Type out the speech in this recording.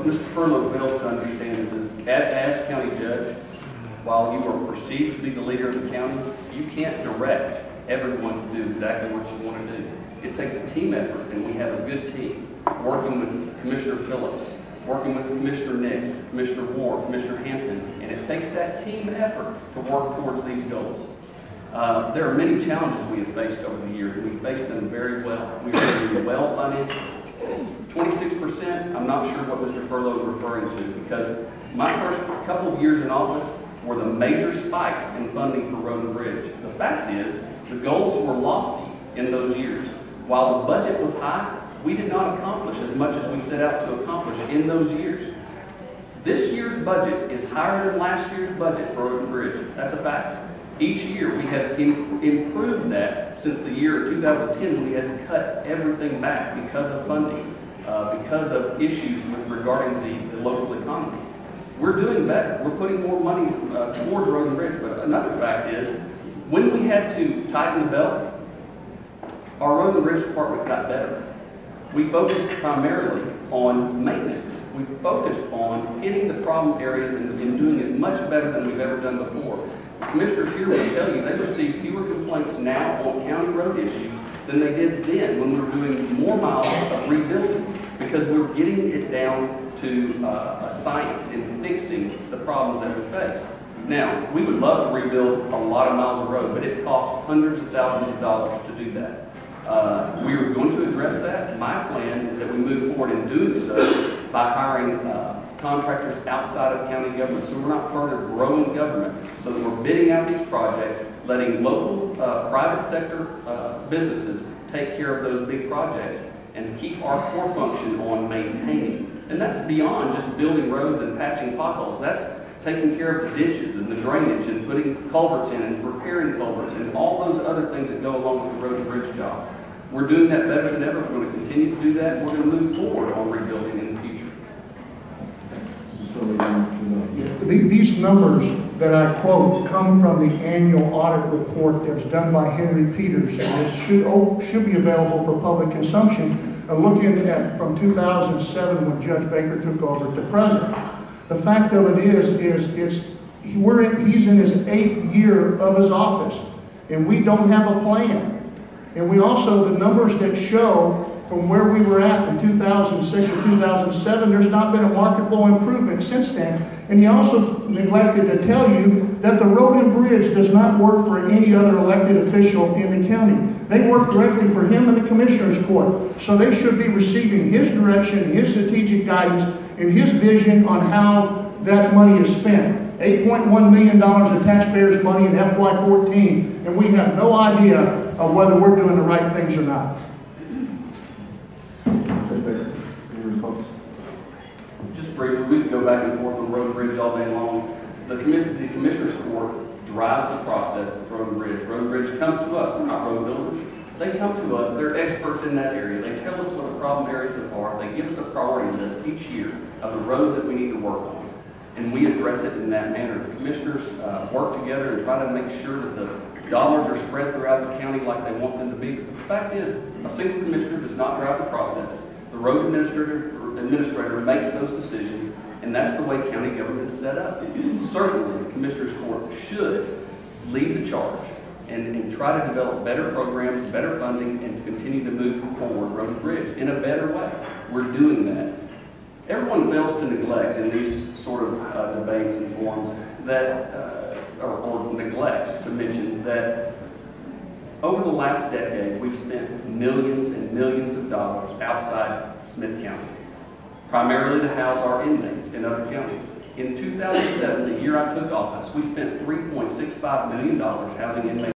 what Mr. Furlow fails to understand is as county judge, while you are perceived to be the leader of the county, you can't direct everyone to do exactly what you want to do. It takes a team effort, and we have a good team working with Commissioner Phillips, working with Commissioner Nix, Commissioner Ward, Commissioner Hampton, and it takes that team effort to work towards these goals. There are many challenges we have faced over the years, and we faced them very well. We are doing well financially. 26%, I'm not sure what Mr. Furlow is referring to, because my first couple of years in office were the major spikes in funding for road and bridge. The fact is, the goals were lofty in those years. While the budget was high, we did not accomplish as much as we set out to accomplish in those years. This year's budget is higher than last year's budget for road and bridge. That's a fact. Each year we have improved that since the year 2010 when we had to cut everything back because of funding, because of issues regarding the local economy. We're doing better. We're putting more money towards road and bridge. But another fact is, when we had to tighten the belt, our road and bridge department got better. We focused primarily on maintenance. We focused on hitting the problem areas and doing it much better than we've ever done before. The commissioners here will tell you they receive fewer complaints now on county road issues than they did then when we were doing more miles of rebuilding, because we were getting it down to a science in fixing the problems that we face. Now, we would love to rebuild a lot of miles of road, but it costs hundreds of thousands of dollars to do that. We are going to address that. My plan is that we move forward in doing so by hiring contractors outside of county government, so we're not further growing government, so that we're bidding out these projects, letting local private sector businesses take care of those big projects and keep our core function on maintaining. And that's beyond just building roads and patching potholes. That's taking care of the ditches and the drainage and putting culverts in and repairing culverts and all those other things that go along with the road and bridge job. We're doing that better than ever. We're going to continue to do that, and we're going to move forward on rebuilding in the future. These numbers that I quote come from the annual audit report that was done by Henry Peters, and it should be available for public consumption. Looking at from 2007 when Judge Baker took over to present, the fact of it is he's in his 8th year of his office, and we don't have a plan. And we also, the numbers that show from where we were at in 2006 or 2007, there's not been a marketable improvement since then. And he also neglected to tell you that the road and bridge does not work for any other elected official in the county. They work directly for him and the Commissioner's Court. So they should be receiving his direction, his strategic guidance, and his vision on how that money is spent. $8.1 million of taxpayers' money in FY14, and we have no idea of whether we're doing the right things or not. Just briefly, we could go back and forth on road and bridge all day long. The Commissioner's Court drives the process of road and bridge. Road and bridge comes to us. We're not road builders. They come to us. They're experts in that area. They tell us what the problem areas are. They give us a priority list each year of the roads that we need to work on, and we address it in that manner. The commissioners work together and try to make sure that the dollars are spread throughout the county like they want them to be. But the fact is, a single commissioner does not drive the process. The road administrator makes those decisions, and that's the way county government is set up. Certainly, the Commissioner's Court should lead the charge and try to develop better programs, better funding, and continue to move forward road and bridge in a better way. We're doing that. Everyone fails to neglect in these sort of debates and forums that, or neglects to mention that over the last decade, we've spent millions and millions of dollars outside Smith County, primarily to house our inmates in other counties. In 2007, the year I took office, we spent $3.65 million housing inmates